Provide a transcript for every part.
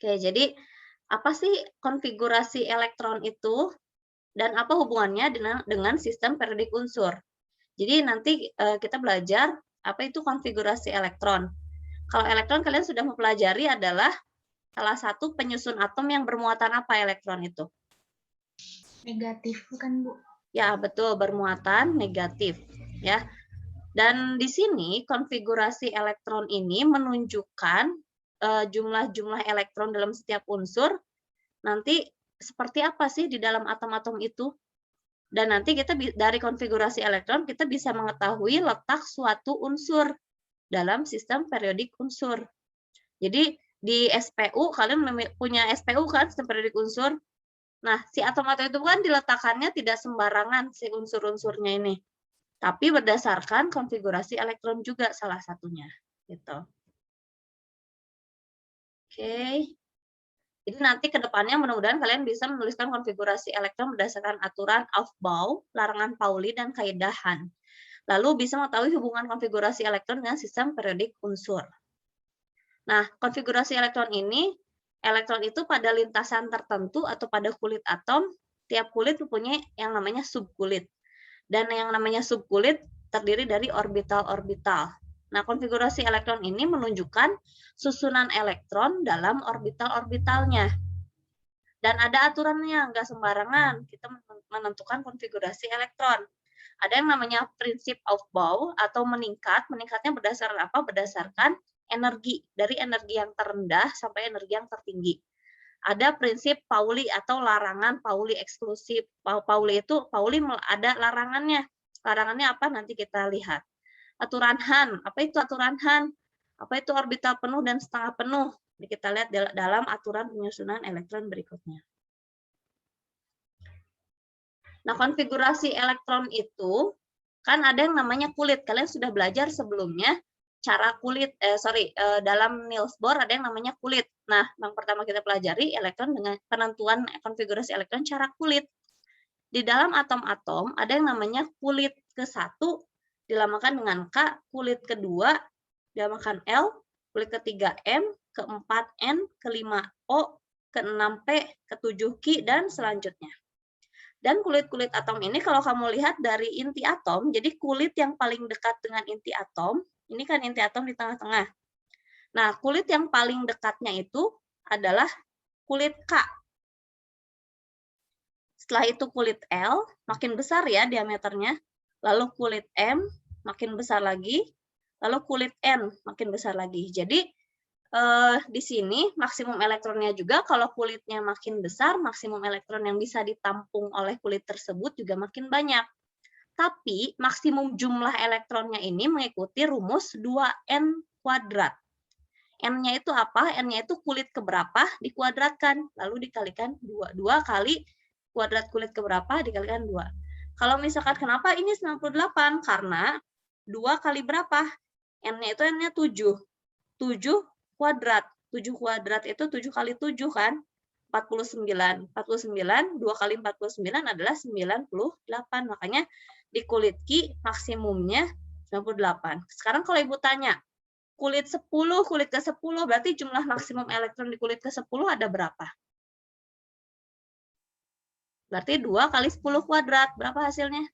Oke, jadi apa sih konfigurasi elektron itu dan apa hubungannya dengan sistem periodik unsur? Jadi nanti kita belajar apa itu konfigurasi elektron. Kalau elektron kalian sudah mempelajari adalah salah satu penyusun atom yang bermuatan apa elektron itu? Negatif, bukan Bu? Ya, betul, bermuatan negatif. Ya. Dan di sini konfigurasi elektron ini menunjukkan jumlah-jumlah elektron dalam setiap unsur nanti seperti apa sih di dalam atom-atom itu. Dan nanti kita dari konfigurasi elektron kita bisa mengetahui letak suatu unsur dalam sistem periodik unsur. Jadi di SPU kalian punya SPU kan, sistem periodik unsur. Nah, si atom-atom itu kan diletakkannya tidak sembarangan si unsur-unsurnya ini. Tapi berdasarkan konfigurasi elektron juga salah satunya, gitu. Oke. Jadi nanti ke depannya mudah-mudahan kalian bisa menuliskan konfigurasi elektron berdasarkan aturan Aufbau, larangan Pauli, dan kaidah Hahn. Lalu bisa mengetahui hubungan konfigurasi elektron dengan sistem periodik unsur. Nah, konfigurasi elektron ini, elektron itu pada lintasan tertentu atau pada kulit atom, tiap kulit mempunyai yang namanya subkulit. Dan yang namanya subkulit terdiri dari orbital-orbital. Nah, konfigurasi elektron ini menunjukkan susunan elektron dalam orbital-orbitalnya. Dan ada aturannya, nggak sembarangan kita menentukan konfigurasi elektron. Ada yang namanya prinsip Aufbau atau meningkat. Meningkatnya berdasarkan apa? Berdasarkan energi, dari energi yang terendah sampai energi yang tertinggi. Ada prinsip Pauli atau larangan Pauli eksklusif. Pauli itu ada larangannya. Larangannya apa? Nanti kita lihat. Aturan Hahn. Apa itu aturan Hahn? Apa itu orbital penuh dan setengah penuh? Jadi kita lihat dalam aturan penyusunan elektron berikutnya. Nah, konfigurasi elektron itu kan ada yang namanya kulit. Kalian sudah belajar sebelumnya cara kulit, dalam Niels Bohr ada yang namanya kulit. Nah, yang pertama kita pelajari elektron dengan penentuan konfigurasi elektron cara kulit. Di dalam atom-atom ada yang namanya kulit ke-1 dilamakan dengan K, kulit kedua dilamakan L, kulit ketiga M, keempat N, kelima O, keenam P, ketujuh Q, dan selanjutnya. Dan kulit-kulit atom ini kalau kamu lihat dari inti atom, jadi kulit yang paling dekat dengan inti atom, ini kan inti atom di tengah-tengah. Nah, kulit yang paling dekatnya itu adalah kulit K. Setelah itu kulit L, makin besar ya diameternya. Lalu kulit M, makin besar lagi. Lalu kulit N, makin besar lagi. Jadi, di sini maksimum elektronnya juga kalau kulitnya makin besar, maksimum elektron yang bisa ditampung oleh kulit tersebut juga makin banyak. Tapi maksimum jumlah elektronnya ini mengikuti rumus 2N kuadrat. N-nya itu apa? N-nya itu kulit keberapa dikuadratkan, lalu dikalikan 2. 2 kali kuadrat kulit keberapa dikalikan 2. Kalau misalkan kenapa ini 98? Karena 2 kali berapa? N-nya itu N-nya 7. 7 kuadrat. 7 kuadrat itu 7 kali 7 kan? 49. 49, 2 kali 49 adalah 98. Makanya di kulit Ki maksimumnya 98. Sekarang kalau Ibu tanya, kulit 10, kulit ke-10, berarti jumlah maksimum elektron di kulit ke-10 ada berapa? Berarti 2 kali 10 kuadrat. Berapa hasilnya?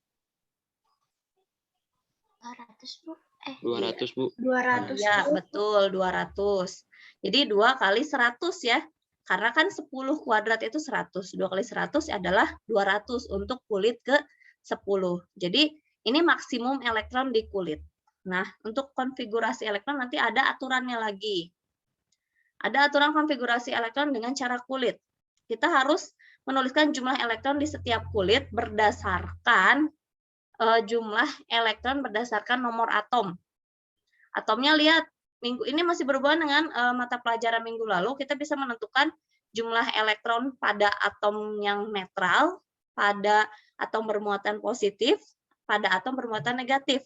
200, Bu. 200, Bu. 200. Ya, betul, 200. Jadi 2 kali 100 ya. Karena kan 10 kuadrat itu 100. 2 kali 100 adalah 200 untuk kulit ke-10. Jadi ini maksimum elektron di kulit. Nah, untuk konfigurasi elektron nanti ada aturannya lagi. Ada aturan konfigurasi elektron dengan cara kulit. Kita harus menuliskan jumlah elektron di setiap kulit berdasarkan jumlah elektron berdasarkan nomor atom. Atomnya lihat, minggu ini masih berhubungan dengan mata pelajaran minggu lalu, kita bisa menentukan jumlah elektron pada atom yang netral, pada atom bermuatan positif, pada atom bermuatan negatif.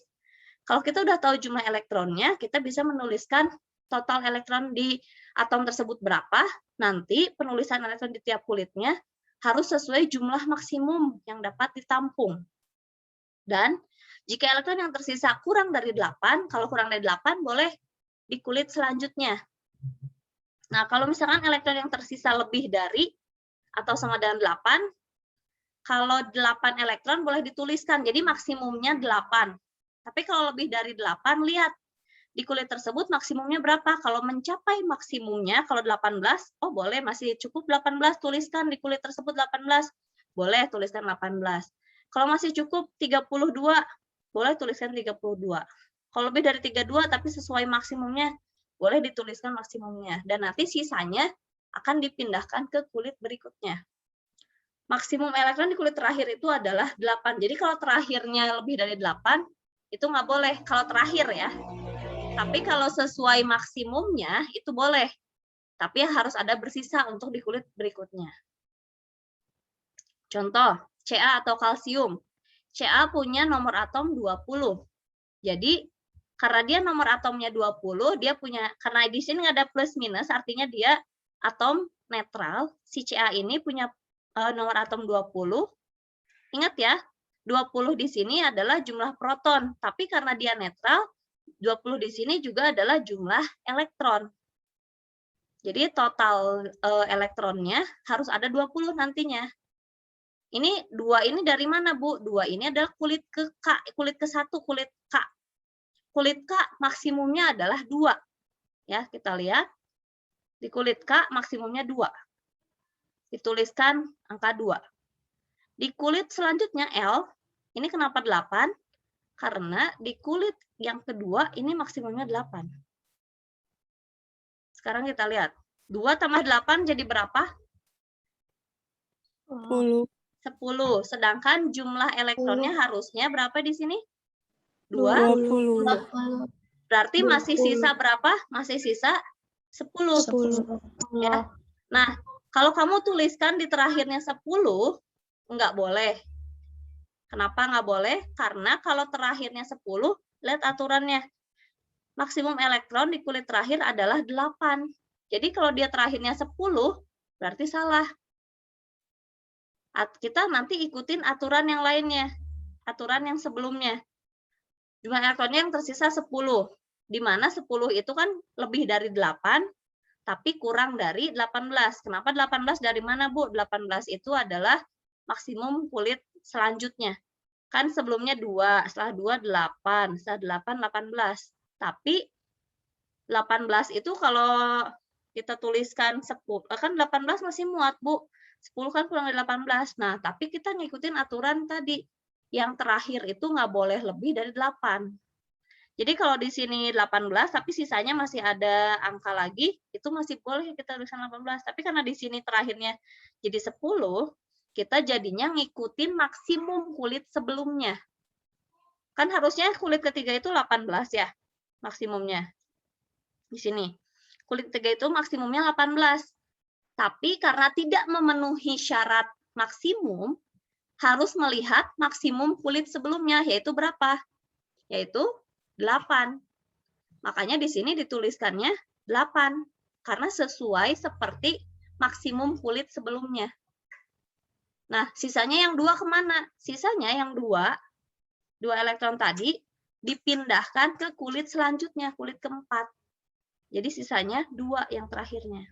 Kalau kita udah tahu jumlah elektronnya, kita bisa menuliskan total elektron di atom tersebut berapa, nanti penulisan elektron di tiap kulitnya harus sesuai jumlah maksimum yang dapat ditampung. Dan jika elektron yang tersisa kurang dari 8, kalau kurang dari 8 boleh di kulit selanjutnya. Nah, kalau misalkan elektron yang tersisa lebih dari atau sama dengan 8, kalau 8 elektron boleh dituliskan, jadi maksimumnya 8. Tapi kalau lebih dari 8, lihat di kulit tersebut maksimumnya berapa. Kalau mencapai maksimumnya, kalau 18, oh boleh masih cukup 18, tuliskan di kulit tersebut 18. Boleh tuliskan 18. Kalau masih cukup 32, boleh tuliskan 32. Kalau lebih dari 32 tapi sesuai maksimumnya, boleh dituliskan maksimumnya. Dan nanti sisanya akan dipindahkan ke kulit berikutnya. Maksimum elektron di kulit terakhir itu adalah 8. Jadi kalau terakhirnya lebih dari 8, itu nggak boleh. Kalau terakhir ya. Tapi kalau sesuai maksimumnya, itu boleh. Tapi harus ada bersisa untuk di kulit berikutnya. Contoh, Ca atau kalsium. Ca punya nomor atom 20. Jadi, karena dia nomor atomnya 20, dia punya, karena di sini nggak ada plus minus, artinya dia atom netral. Si Ca ini punya nomor atom 20. Ingat ya, 20 di sini adalah jumlah proton. Tapi karena dia netral, 20 di sini juga adalah jumlah elektron. Jadi total elektronnya harus ada 20 nantinya. Ini 2 ini dari mana, Bu? 2 ini adalah kulit ke K, kulit ke-1, kulit K. Kulit K maksimumnya adalah 2. Ya, kita lihat. Di kulit K maksimumnya 2. Dituliskan angka 2. Di kulit selanjutnya L, ini kenapa 8? Karena di kulit yang kedua ini maksimumnya 8. Sekarang kita lihat. 2 tambah 8 jadi berapa? 10. 10. Sedangkan jumlah elektronnya harusnya berapa di sini? 20. Berarti masih sisa berapa? Masih sisa 10. 10. Ya. Nah, kalau kamu tuliskan di terakhirnya 10, enggak boleh. Kenapa nggak boleh? Karena kalau terakhirnya 10, lihat aturannya. Maksimum elektron di kulit terakhir adalah 8. Jadi kalau dia terakhirnya 10, berarti salah. Kita nanti ikutin aturan yang lainnya. Aturan yang sebelumnya. Jumlah elektronnya yang tersisa 10. Di mana 10 itu kan lebih dari 8, tapi kurang dari 18. Kenapa 18 dari mana, Bu? 18 itu adalah maksimum kulit selanjutnya. Kan sebelumnya 2, setelah 2, 8, setelah 8, 18. Tapi 18 itu kalau kita tuliskan 10, kan 18 masih muat, Bu. 10 kan kurang dari 18. Nah, tapi kita ngikutin aturan tadi. Yang terakhir itu nggak boleh lebih dari 8. Jadi kalau di sini 18, tapi sisanya masih ada angka lagi, itu masih boleh kita tuliskan 18. Tapi karena di sini terakhirnya jadi 10, kita jadinya ngikutin maksimum kulit sebelumnya. Kan harusnya kulit ketiga itu 18 ya, maksimumnya. Di sini. Kulit ketiga itu maksimumnya 18. Tapi karena tidak memenuhi syarat maksimum, harus melihat maksimum kulit sebelumnya, yaitu berapa? Yaitu 8. Makanya di sini dituliskannya 8. Karena sesuai seperti maksimum kulit sebelumnya. Nah, sisanya yang 2 kemana? Sisanya yang 2 elektron tadi dipindahkan ke kulit selanjutnya, kulit keempat. Jadi sisanya 2 yang terakhirnya.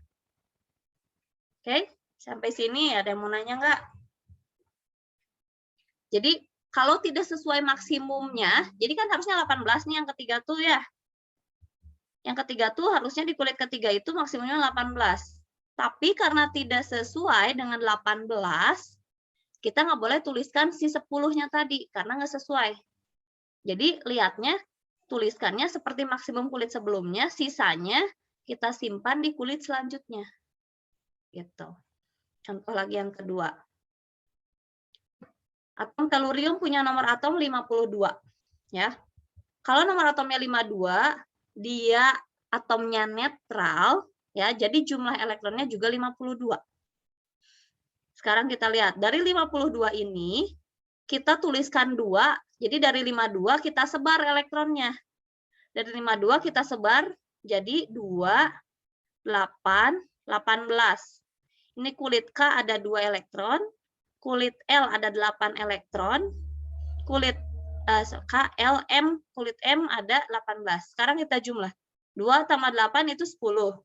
Oke, sampai sini ada yang mau nanya nggak? Jadi kalau tidak sesuai maksimumnya, jadi kan harusnya 18 nih yang ketiga tuh ya. Yang ketiga tuh harusnya di kulit ketiga itu maksimumnya 18. Tapi karena tidak sesuai dengan 18, kita nggak boleh tuliskan si 10-nya tadi, karena nggak sesuai. Jadi lihatnya, tuliskannya seperti maksimum kulit sebelumnya, sisanya kita simpan di kulit selanjutnya. Gitu. Contoh lagi yang kedua. Atom telurium punya nomor atom 52. Ya. Kalau nomor atomnya 52, dia atomnya netral, ya. Jadi jumlah elektronnya juga 52. Sekarang kita lihat, dari 52 ini kita tuliskan 2. Jadi dari 52 kita sebar elektronnya. Dari 52 kita sebar jadi 2, 8, 18. Ini kulit K ada 2 elektron. Kulit L ada 8 elektron, kulit K, L, M, kulit M ada 18. Sekarang kita jumlah. 2 tambah 8 itu 10.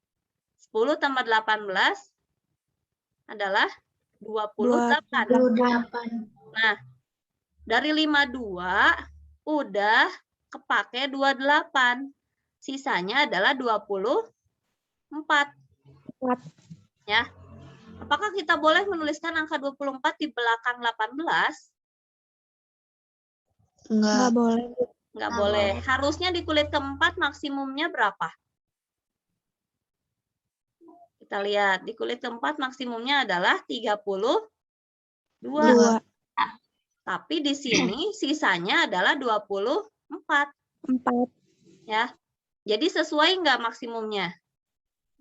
10 tambah 18 adalah 28. 28. Nah, dari 52 udah kepake 28. Sisanya adalah 24. Ya. Apakah kita boleh menuliskan angka 24 di belakang 18? Nggak boleh. Nggak boleh. Harusnya di kulit keempat maksimumnya berapa? Kita lihat. Di kulit keempat maksimumnya adalah 32. 2. Tapi di sini sisanya adalah 24. 4. Ya. Jadi sesuai nggak maksimumnya?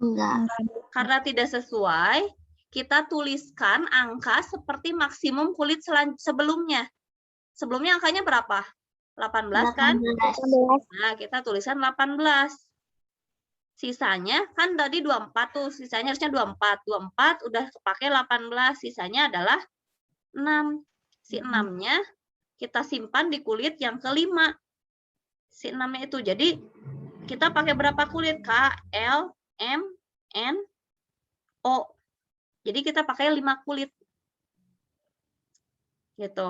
Enggak. Karena tidak sesuai, kita tuliskan angka seperti maksimum kulit sebelumnya. Sebelumnya angkanya berapa? 18 kan? 18. Nah, kita tuliskan 18. Sisanya kan tadi 24 tuh, sisanya harusnya 24. 24 udah kepake 18, sisanya adalah 6. Si 6-nya kita simpan di kulit yang kelima. Si 6-nya itu. Jadi kita pakai berapa kulit? K, L, M, N, O. Jadi kita pakai 5 kulit. Gitu.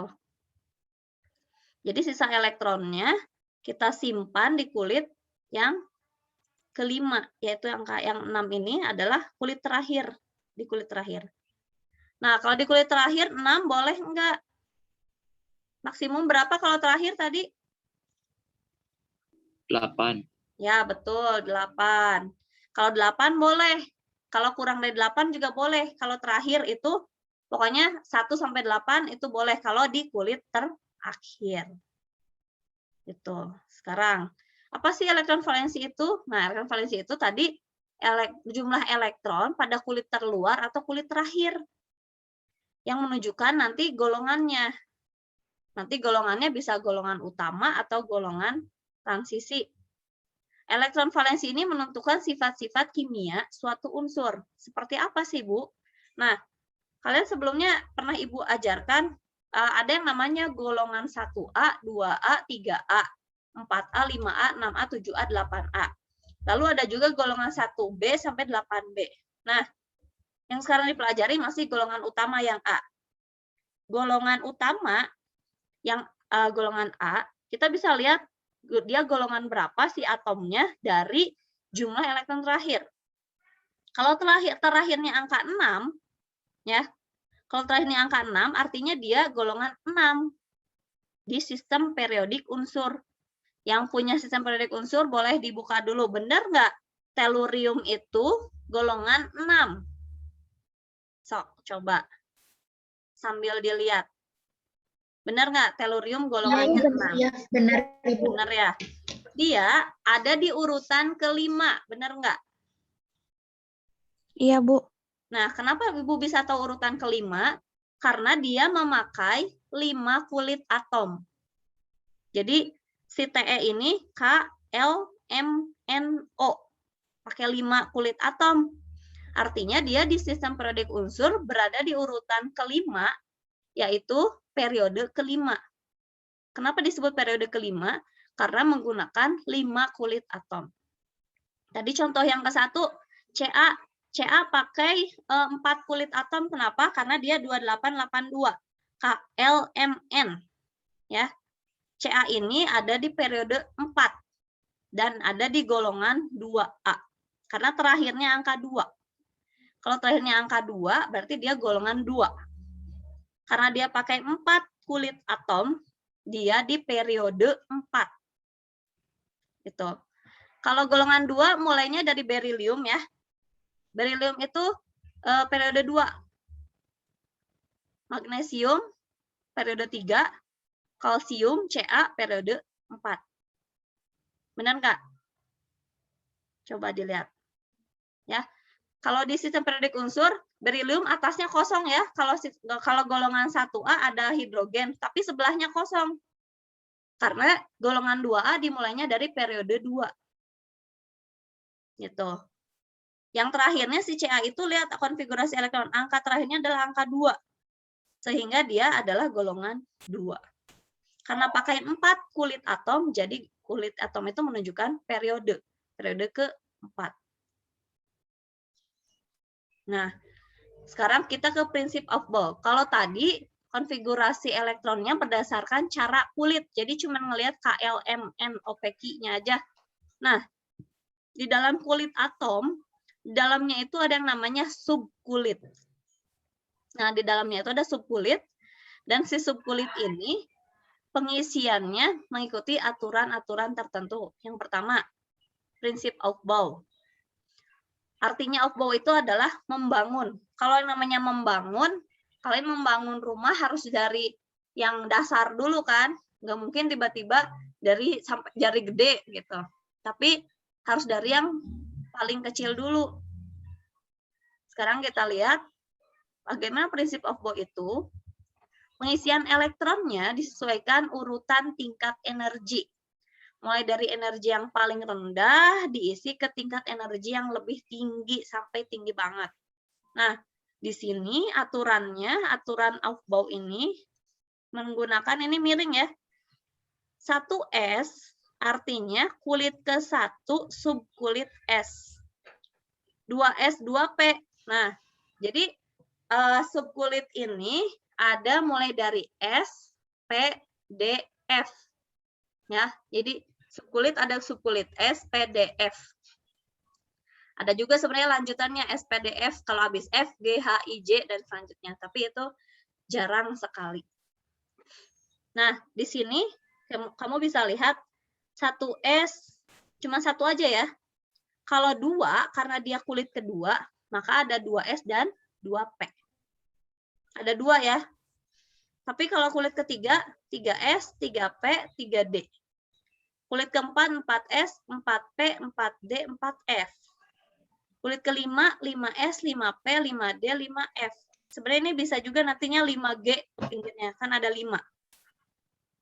Jadi sisa elektronnya kita simpan di kulit yang kelima, yaitu angka yang 6 ini adalah kulit terakhir. Di kulit terakhir. Nah, kalau di kulit terakhir 6 boleh enggak? Maksimum berapa kalau terakhir tadi? 8. Ya, betul, 8. Kalau 8 boleh. Kalau kurang dari 8 juga boleh. Kalau terakhir itu pokoknya 1 sampai 8 itu boleh kalau di kulit terakhir. Gitu. Sekarang, apa sih elektron valensi itu? Nah, elektron valensi itu tadi jumlah elektron pada kulit terluar atau kulit terakhir yang menunjukkan nanti golongannya. Nanti golongannya bisa golongan utama atau golongan transisi. Elektron valensi ini menentukan sifat-sifat kimia suatu unsur. Seperti apa sih, Bu? Nah, kalian sebelumnya pernah Ibu ajarkan ada yang namanya golongan 1A, 2A, 3A, 4A, 5A, 6A, 7A, 8A. Lalu ada juga golongan 1B sampai 8B. Nah, yang sekarang dipelajari masih golongan utama yang A. Golongan utama yang golongan A, kita bisa lihat dia golongan berapa si atomnya dari jumlah elektron terakhir. Kalau terakhirnya angka 6, ya. Kalau terakhirnya angka 6, artinya dia golongan 6 di sistem periodik unsur. Yang punya sistem periodik unsur boleh dibuka dulu. Benar nggak? Tellurium itu golongan 6. Sok, coba. Sambil dilihat. Benar nggak? Tellurium golongannya 6. Ya, benar, Ibu. Benar ya? Dia ada di urutan kelima. Benar nggak? Iya, Bu. Nah, kenapa Ibu bisa tahu urutan kelima? Karena dia memakai 5 kulit atom. Jadi, si Te ini K, L, M, N, O. Pakai 5 kulit atom. Artinya dia di sistem periodik unsur berada di urutan kelima, yaitu periode kelima. Kenapa disebut periode kelima? Karena menggunakan 5 kulit atom. Tadi contoh yang ke-1, Ca. Ca pakai 4 kulit atom. Kenapa? Karena dia 2882. KLMN. Ya. Ca ini ada di periode 4 dan ada di golongan 2A. Karena terakhirnya angka 2. Kalau terakhirnya angka 2, berarti dia golongan 2. Karena dia pakai 4 kulit atom, dia di periode 4. Gitu. Kalau golongan 2 mulainya dari berilium ya. Berilium itu periode 2. Magnesium periode 3. Kalsium Ca periode 4. Benar nggak? Coba dilihat. Ya. Kalau di sistem periodik unsur, berilium atasnya kosong ya. Kalau golongan 1A ada hidrogen, tapi sebelahnya kosong. Karena golongan 2A dimulainya dari periode 2. Gitu. Yang terakhirnya si Ca itu lihat konfigurasi elektron. Angka terakhirnya adalah angka 2. Sehingga dia adalah golongan 2. Karena pakai 4 kulit atom, jadi kulit atom itu menunjukkan periode. Periode ke-4. Nah, sekarang kita ke prinsip of Bohr. Kalau tadi konfigurasi elektronnya berdasarkan cara kulit, jadi cuma ngelihat KLMNOPQ-nya aja. Nah, di dalam kulit atom, di dalamnya itu ada yang namanya subkulit. Nah, di dalamnya itu ada subkulit, dan si subkulit ini pengisiannya mengikuti aturan-aturan tertentu. Yang pertama, prinsip of Bohr. Artinya of Bohr itu adalah membangun. Kalau yang namanya membangun, kalian membangun rumah harus dari yang dasar dulu kan? Nggak mungkin tiba-tiba dari sampai jari gede gitu. Tapi harus dari yang paling kecil dulu. Sekarang kita lihat bagaimana prinsip of Bohr itu. Pengisian elektronnya disesuaikan urutan tingkat energi. Mulai dari energi yang paling rendah diisi ke tingkat energi yang lebih tinggi sampai tinggi banget. Nah, di sini aturannya, aturan of Bohr ini menggunakan ini miring ya. 1S artinya kulit ke-1 subkulit S. 2S 2P. Nah, jadi subkulit ini ada mulai dari S, P, D, F. Ya, jadi subkulit ada subkulit S, P, D, F. Ada juga sebenarnya lanjutannya S, P, D, F kalau habis F, G, H, I, J dan selanjutnya. Tapi itu jarang sekali. Nah, di sini kamu bisa lihat 1S cuma satu aja ya. Kalau 2 karena dia kulit kedua, maka ada 2S dan 2P. Ada 2 ya. Tapi kalau kulit ketiga, 3S, 3P, 3D. Kulit keempat, 4S, 4P, 4D, 4F. Kulit kelima, 5S, 5P, 5D, 5F. Sebenarnya ini bisa juga nantinya 5G, pinggirnya. Kan ada 5.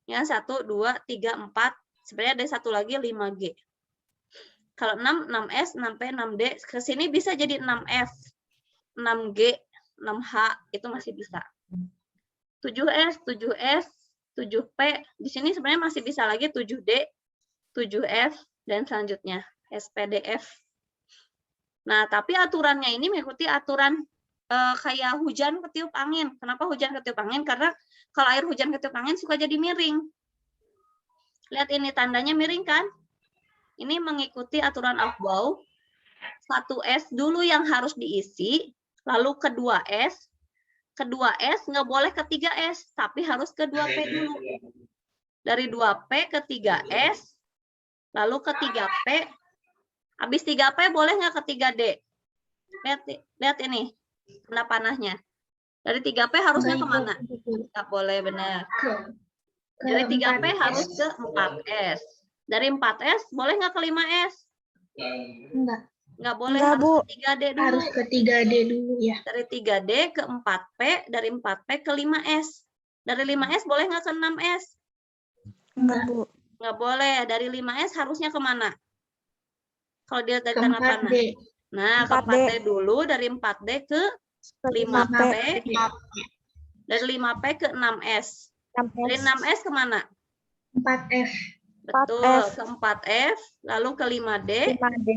Ya, 1, 2, 3, 4. Sebenarnya ada satu lagi 5G. Kalau 6, 6S, 6P, 6D. Ke sini bisa jadi 6F, 6G, 6H. Itu masih bisa. 7S, 7S, 7P. Di sini sebenarnya masih bisa lagi 7D, 7F, dan selanjutnya SPDF. Nah, tapi aturannya ini mengikuti aturan kayak hujan ketiup angin. Kenapa hujan ketiup angin? Karena kalau air hujan ketiup angin suka jadi miring. Lihat ini tandanya miring kan? Ini mengikuti aturan of Bohr. 1S dulu yang harus diisi, lalu kedua S. Kedua S nggak boleh ke 3S, tapi harus ke 2P dulu. Dari 2P ke 3S, lalu ke 3P. Habis 3P boleh nggak ke 3D? Lihat ini, tanda panahnya. Dari 3P harusnya kemana? Nggak boleh, benar. Dari 3P harus ke 4S. Dari 4S boleh nggak ke 5S? Enggak. Nggak boleh, Enggak, harus Bu. ke 3D dulu. Harus ke 3D dulu ya. Dari 3D ke 4P, dari 4P ke 5S. Dari 5S boleh nggak ke 6S? Enggak, Bu. Nggak boleh. Dari 5S harusnya kemana? Kalau dia dari Ke tanda 4D. panah. Nah, ke 4D. 4D dulu, dari 4D ke 5P. 5P. Dari 5P ke 6S. Dari 6S kemana? 4F. Betul, 4F. ke 4F, lalu ke 5D, 5D.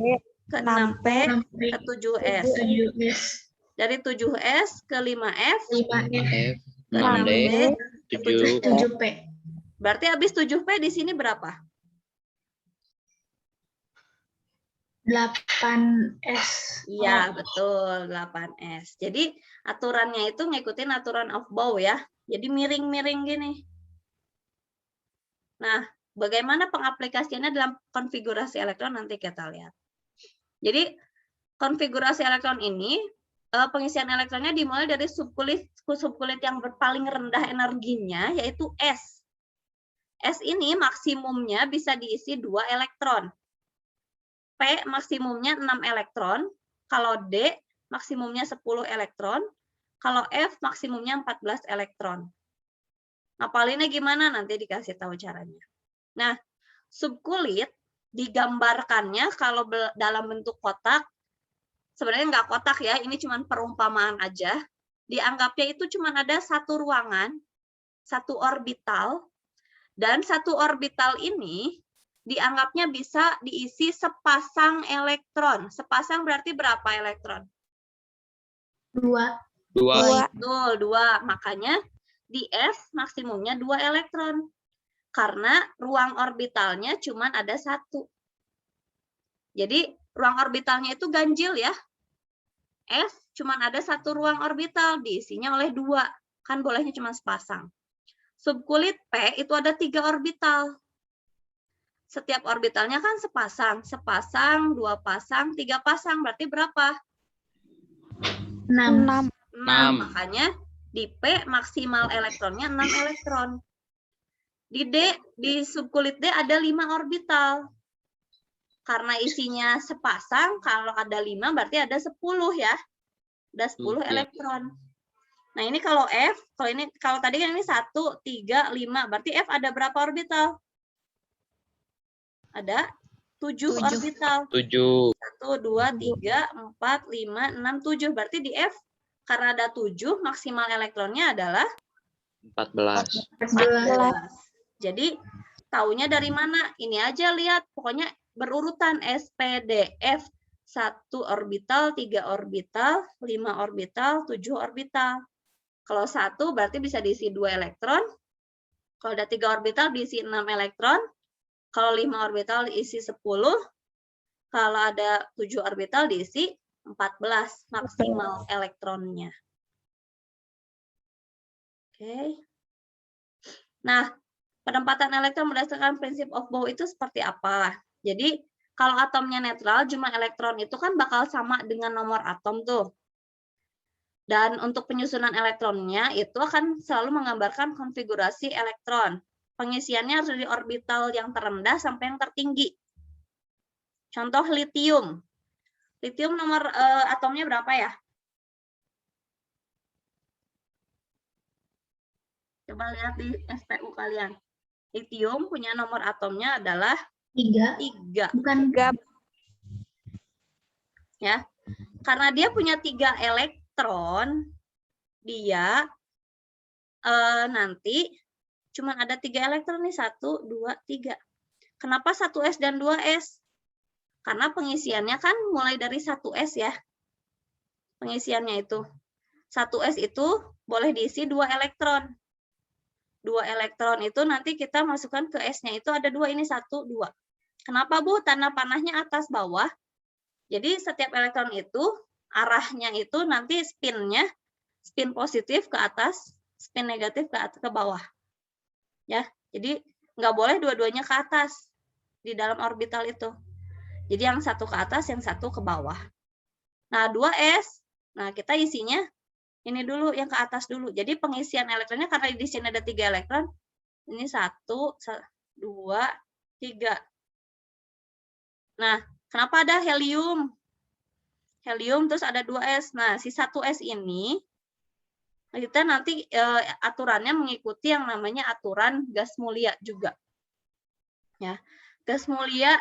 ke 6P, 6P, ke 7S. 7S. Dari 7S ke 5F, 5F. ke 6D, ke 7F. 7P. Berarti habis 7P di sini berapa? 8S. Iya, betul, 8S. Jadi aturannya itu ngikutin aturan of Bohr ya. Jadi miring-miring gini. Nah, bagaimana pengaplikasiannya dalam konfigurasi elektron nanti kita lihat. Jadi konfigurasi elektron ini, pengisian elektronnya dimulai dari subkulit yang paling rendah energinya, yaitu S. S ini maksimumnya bisa diisi 2 elektron. P maksimumnya 6 elektron. Kalau D maksimumnya 10 elektron. Kalau F maksimumnya 14 elektron. Ngapalinnya gimana? Nanti dikasih tahu caranya. Nah, subkulit digambarkannya kalau dalam bentuk kotak, sebenarnya nggak kotak ya, ini cuma perumpamaan aja. Dianggapnya itu cuma ada satu ruangan, satu orbital, dan satu orbital ini dianggapnya bisa diisi sepasang elektron. Sepasang berarti berapa elektron? 2. 2. Betul, 2. Makanya di F maksimumnya 2 elektron. Karena ruang orbitalnya cuma ada 1. Jadi ruang orbitalnya itu ganjil ya. F cuma ada 1 ruang orbital, diisinya oleh 2. Kan bolehnya cuma sepasang. Subkulit P itu ada 3 orbital. Setiap orbitalnya kan sepasang. Sepasang, 2 pasang, 3 pasang. Berarti berapa? 6. 6. Makanya di P maksimal elektronnya 6 elektron. Di D, di subkulit D ada 5 orbital. Karena isinya sepasang, kalau ada 5 berarti ada 10 ya. Ada 10 elektron. Nah, ini kalau F, kalau tadi kan ini 1, 3, 5, berarti F ada berapa orbital? Ada 7 orbital. 7. 1, 2, 3, 4, 5, 6, 7. Berarti di F karena ada 7, maksimal elektronnya adalah 14. 14. Jadi taunya dari mana? Ini aja lihat, pokoknya berurutan S, P, D, F. 1 orbital, 3 orbital, 5 orbital, 7 orbital. Kalau 1 berarti bisa diisi 2 elektron. Kalau ada 3 orbital diisi 6 elektron. Kalau 5 orbital diisi 10. Kalau ada 7 orbital diisi 14 maksimal elektronnya. Oke. Nah, penempatan elektron berdasarkan prinsip of Bohr itu seperti apa? Jadi, kalau atomnya netral, jumlah elektron itu kan bakal sama dengan nomor atom tuh. Dan untuk penyusunan elektronnya itu akan selalu menggambarkan konfigurasi elektron. Pengisiannya harus dari orbital yang terendah sampai yang tertinggi. Contoh litium. Litium nomor atomnya berapa ya? Coba lihat di SPU kalian. Litium punya nomor atomnya adalah 3. 3. Bukan 3. Ya. Karena dia punya 3 elektron, dia nanti cuma ada 3 elektron nih, 1, 2, 3. Kenapa 1s dan 2s? Karena pengisiannya kan mulai dari 1s ya. Pengisiannya itu. 1s itu boleh diisi 2 elektron. 2 elektron itu nanti kita masukkan ke S-nya itu ada 2, ini 1, 2. Kenapa Bu? Tanda panahnya atas bawah. Jadi setiap elektron itu arahnya itu nanti spin-nya, spin positif ke atas, spin negatif ke bawah. Ya, jadi nggak boleh dua-duanya ke atas di dalam orbital itu. Jadi yang satu ke atas, yang satu ke bawah. Nah, 2s, nah kita isinya ini dulu, yang ke atas dulu. Jadi pengisian elektronnya karena di sini ada 3 elektron, ini 1, 2, 3. Nah, kenapa ada helium? Helium terus ada 2s. Nah, si 1s ini kita nanti aturannya mengikuti yang namanya aturan gas mulia juga. Ya. Gas mulia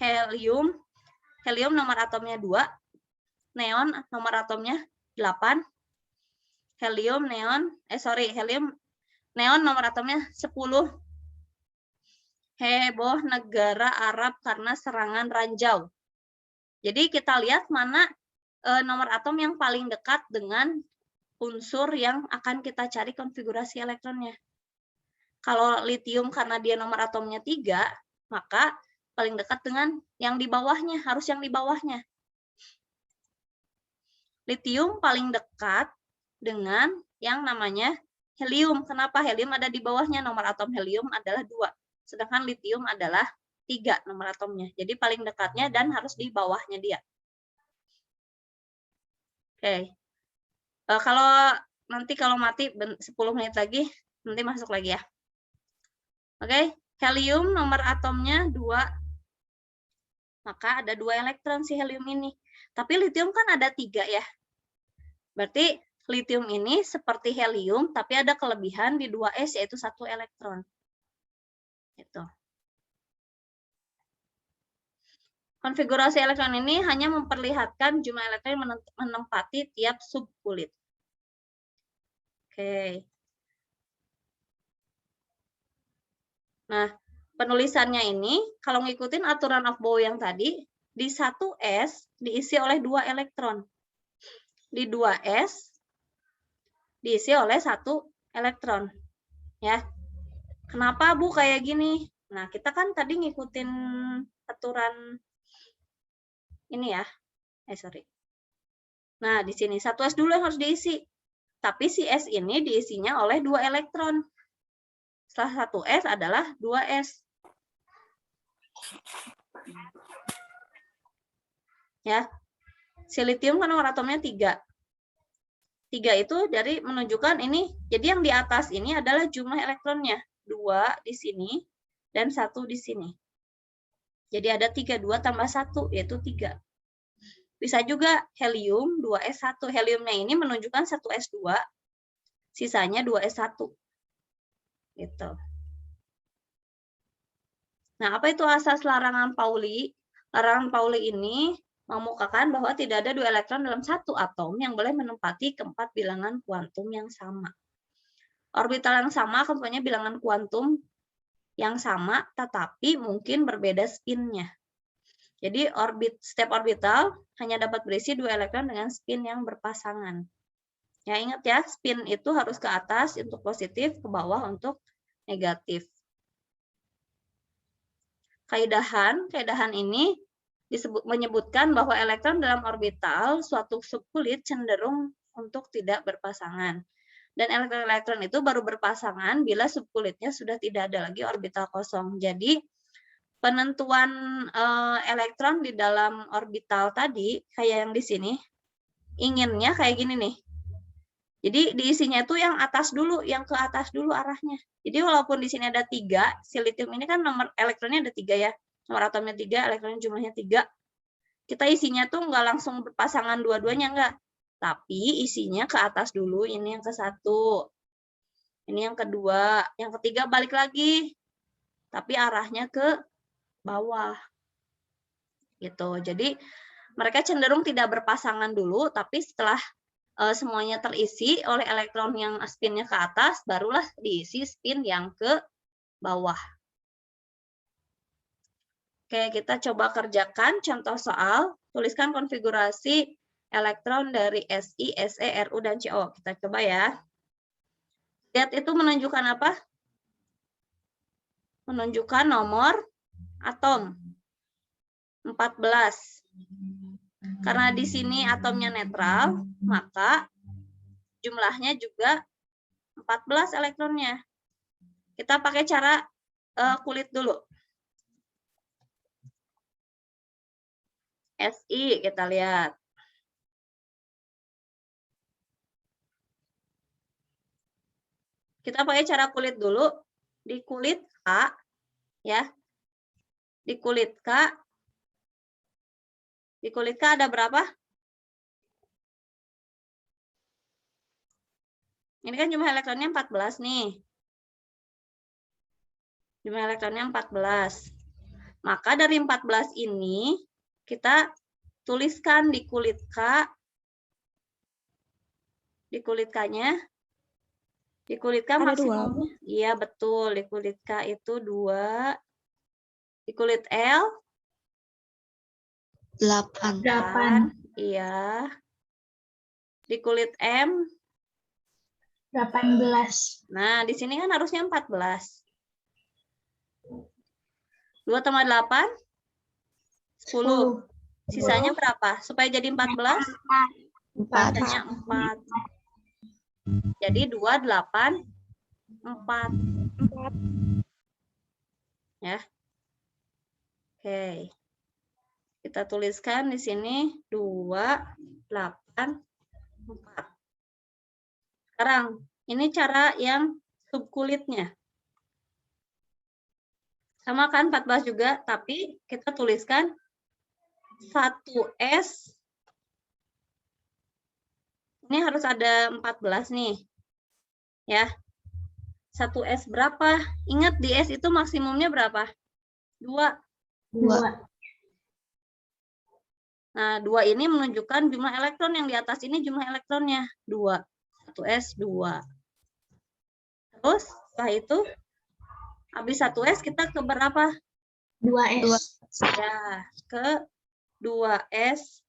helium. Helium nomor atomnya 2. Neon nomor atomnya 8. Helium neon nomor atomnya 10. Heboh negara Arab karena serangan ranjau. Jadi kita lihat mana nomor atom yang paling dekat dengan unsur yang akan kita cari konfigurasi elektronnya. Kalau litium karena dia nomor atomnya 3, maka paling dekat dengan yang di bawahnya, harus yang di bawahnya. Litium paling dekat dengan yang namanya helium. Kenapa? Helium ada di bawahnya, nomor atom helium adalah 2. Sedangkan litium adalah 3 nomor atomnya. Jadi paling dekatnya dan harus di bawahnya dia. Oke. Kalau mati 10 menit lagi, nanti masuk lagi ya. Oke. Helium nomor atomnya 2. Maka ada 2 elektron si helium ini. Tapi litium kan ada 3 ya. Berarti litium ini seperti helium, tapi ada kelebihan di 2s, yaitu 1 elektron. Gitu. Konfigurasi elektron ini hanya memperlihatkan jumlah elektron yang menempati tiap subkulit. Oke. Nah, penulisannya ini, kalau ngikutin aturan of Bohr yang tadi, di 1s diisi oleh 2 elektron. di 2s diisi oleh 1 elektron. Ya. Kenapa Bu kayak gini? Nah, kita kan tadi ngikutin aturan ini ya. Sorry. Nah, di sini 1s dulu yang harus diisi. Tapi si S ini diisinya oleh 2 elektron. Salah 1s adalah 2s. Ya. Si litium kan nomor atomnya 3. 3 itu dari menunjukkan ini. Jadi yang di atas ini adalah jumlah elektronnya. 2 di sini dan 1 di sini. Jadi ada 3, 2 tambah 1 yaitu 3. Bisa juga helium 2s1. Heliumnya ini menunjukkan 1s2, sisanya 2s1. Gitu. Nah, apa itu asas larangan Pauli? Larangan Pauli ini mengemukakan bahwa tidak ada 2 elektron dalam satu atom yang boleh menempati keempat bilangan kuantum yang sama. Orbital yang sama akan punya bilangan kuantum yang sama, tetapi mungkin berbeda spinnya. Jadi setiap orbital hanya dapat berisi 2 elektron dengan spin yang berpasangan. Ya, ingat ya, spin itu harus ke atas untuk positif, ke bawah untuk negatif. Kaidahan ini menyebutkan bahwa elektron dalam orbital suatu subkulit cenderung untuk tidak berpasangan. Dan elektron itu baru berpasangan bila subkulitnya sudah tidak ada lagi orbital kosong. Jadi penentuan elektron di dalam orbital tadi, kayak yang di sini, inginnya kayak gini nih. Jadi diisinya itu yang atas dulu, yang ke atas dulu arahnya. Jadi walaupun di sini ada 3, si litium ini kan nomor elektronnya ada 3 ya. Nomor atomnya 3, elektronnya jumlahnya 3. Kita isinya tuh nggak langsung berpasangan dua-duanya, enggak. Tapi isinya ke atas dulu, ini yang ke-1. Ini yang kedua, yang ketiga balik lagi. Tapi arahnya ke bawah. Gitu. Jadi mereka cenderung tidak berpasangan dulu, tapi setelah semuanya terisi oleh elektron yang spinnya ke atas, barulah diisi spin yang ke bawah. Oke, kita coba kerjakan contoh soal. Tuliskan konfigurasi elektron dari Si, Se, Ru, dan Co. Kita coba ya. Lihat itu menunjukkan apa? Menunjukkan nomor atom. 14. Karena di sini atomnya netral, maka jumlahnya juga 14 elektronnya. Kita pakai cara kulit dulu. Si kita lihat. Kita pakai cara kulit dulu. Di kulit K, ya. Di kulit K ada berapa? Ini kan jumlah elektronnya 14 nih. Jumlah elektronnya 14. Maka dari 14 ini, kita tuliskan di kulit K. Di kulit K-nya. Di kulit K maksimumnya. Iya, betul. Di kulit K itu 2. Di kulit L? 8. Iya. Di kulit M? 18. Nah, di sini kan harusnya 14. 2 tambah 8? 10. Sisanya berapa? Supaya jadi 14? 4. Sisanya 4. Jadi 2, 8, 4. Ya. Oke. Kita tuliskan di sini 2, 8, 4. Sekarang, ini cara yang subkulitnya. Sama kan 14 juga, tapi kita tuliskan 1S. Ini harus ada 14 nih. Ya. 1S berapa? Ingat di S itu maksimumnya berapa? 2. Nah, 2 ini menunjukkan jumlah elektron yang di atas ini jumlah elektronnya. 2. 1S, 2. Terus, setelah itu, habis 1S kita ke berapa? 2S. Ya, ke 2S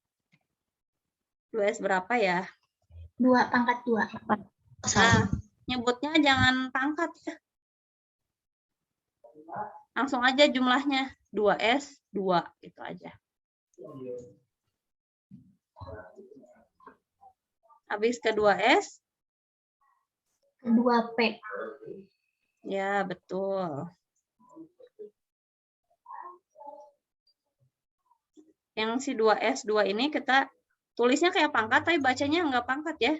2S berapa ya? 2/2. Nah, nyebutnya jangan pangkat ya. Langsung aja jumlahnya. 2S, 2. Gitu aja. Habis ke 2S. 2P. Ya, betul. Yang si 2S, 2 ini kita tulisnya kayak pangkat, tapi bacanya nggak pangkat ya.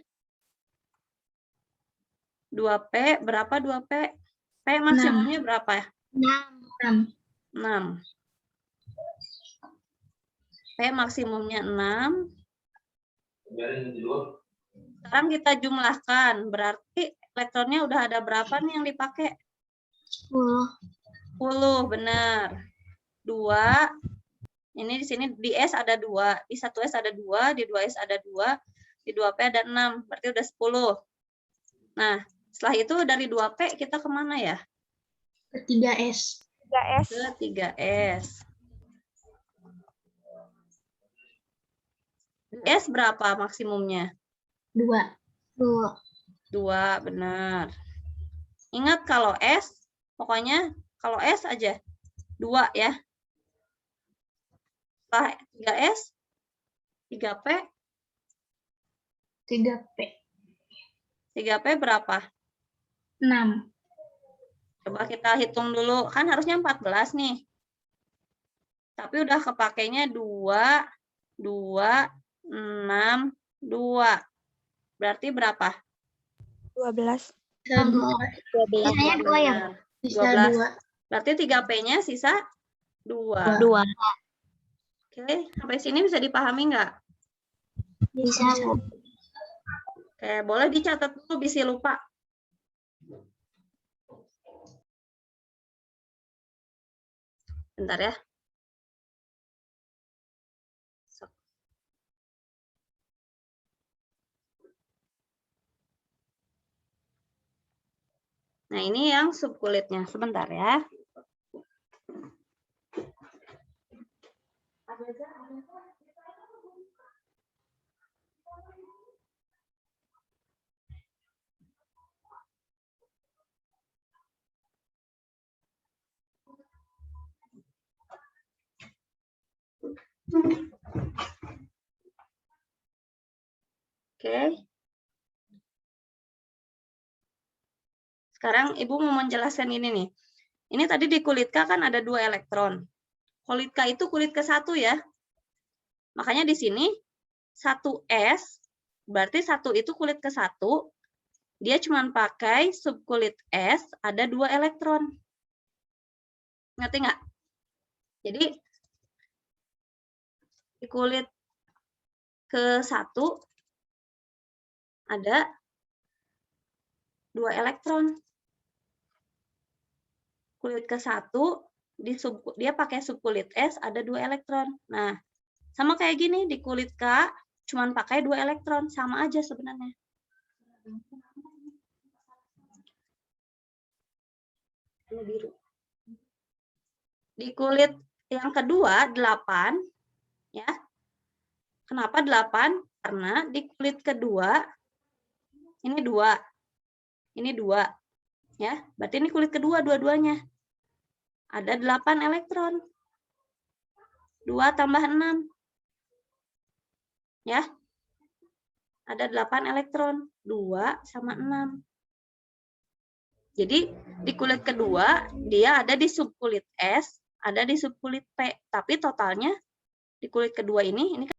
2P, berapa 2P? P maksimumnya berapa? 6. 6. P maksimumnya 6. Sekarang kita jumlahkan. Berarti elektronnya udah ada berapa nih yang dipakai? 10, benar. 2. Ini di sini di S ada 2. Di 1S ada 2. Di 2S ada 2. Di 2P ada 6. Berarti udah 10. Nah, setelah itu dari 2P kita kemana ya? Ke 3S. Ke 3S. S berapa maksimumnya? 2. 2, benar. Ingat kalau S, pokoknya kalau S aja 2 ya. Setelah 3S, 3P. 3P. 3P berapa? 6. Coba kita hitung dulu. Kan harusnya 14 nih. Tapi udah kepakainya 2, 2, 6, 2. Berarti berapa? 12. 12. Sisanya 2 ya? Sisa 2. Berarti 3P-nya sisa 2. 2. Oke, sampai sini bisa dipahami nggak? Bisa. Oke, boleh dicatat dulu, bisa lupa. Bentar ya. Nah, ini yang subkulitnya. Sebentar ya. Oke. Sekarang Ibu mau menjelaskan ini nih. Ini tadi di kulit K kan ada 2 elektron. Kulit K itu kulit ke-1 ya. Makanya di sini 1S, berarti 1 itu kulit ke-1, dia cuma pakai subkulit S, ada 2 elektron. Ngerti nggak? Jadi, di kulit ke-1 ada 2 elektron. Kulit ke-1, dia pakai subkulit S, ada 2 elektron. Nah, sama kayak gini, di kulit K, cuma pakai 2 elektron. Sama aja sebenarnya. Biru. Di kulit yang kedua, 8. Ya. Kenapa 8? Karena di kulit kedua, ini 2. Ini 2. Ya, berarti ini kulit kedua dua-duanya. Ada 8 elektron. 2 tambah 6. Ya. Ada 8 elektron. 2 sama 6. Jadi, di kulit kedua, dia ada di subkulit S, ada di subkulit P. Tapi totalnya, di kulit kedua ini